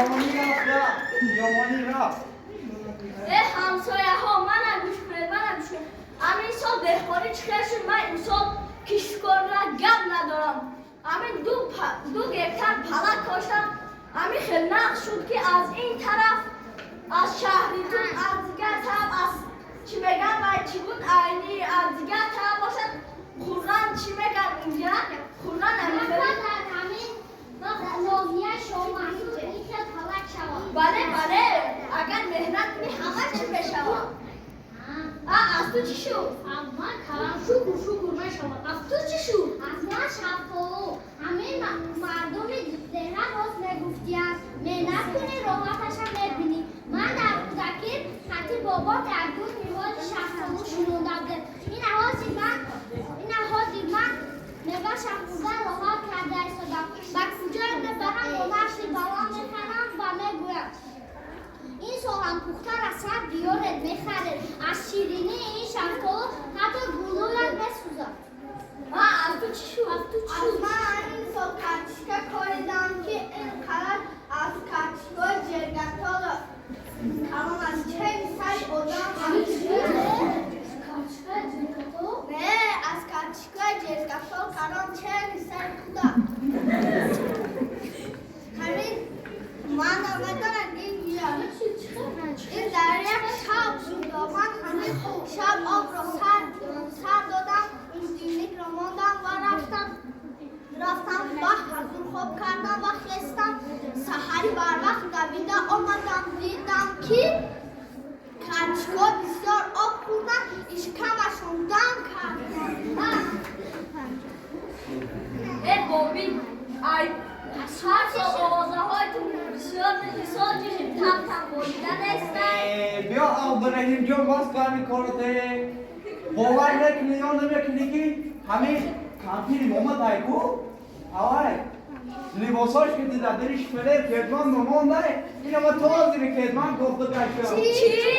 جوانی رفت همسایه ها منم گوش کنید همین سال بخوری چخیر شد من این سال کشتکار را گپ ندارم همین دو گکتر پلک کاشتم همین خیلی نقص شد که از این طرف از شهریتون از دیگر طرف از چی بگم و چی بود عینی از دیگر طرف باشد خورن چی بگم اینجا خورن همین نامیه ش.Dушанбе که پلک شود بله اگر مهنت کنی همه چی بشود از تو چی شد؟ از من کلم شکر بشود از تو چی شد؟ از من شفتالو همه مردم دهنه باز میگفتیم مهنت کنی راحتش هم میبینی من در کودکی حتی بابا در دون میواد شفتالو شنونده بودم این احادی من میوه شفتالو راحت کرده ایستادم و کجا برم و مشتی بلا میکنم و میگویم این سال هم پختر از سر بیارد میخرد از شیرینی این شفتالو حتی گلویت میسوزد از تو چی شد؟ از من این سال کچکه کاریدم که اینقدر از کچکای جرگتال کلان از چه سری آدم نه از کچکای جرگتال کلان چه سری کودم همین من آمدن این در یک شب بود من همین شب آب را سر دادم این دیمک را ماندم و رفتم بحر از اون خوب کردم و خستم سحری بر وقت دویده آمدم دیدم که کچکا بسیار آب خوردن اشکمشون دم کردن بابی هر سال آوازه هایتون بسیار حساب چشم تم بریدن هستن بیا عبدالرحیم جان باز کار میکنه باور نکنی یا نمیکنی که همه کمپین محمد هایکو آوای لباساش که دیده درش فلر کدمان نمانده این اما تازی به کدمان گفته کشم چی؟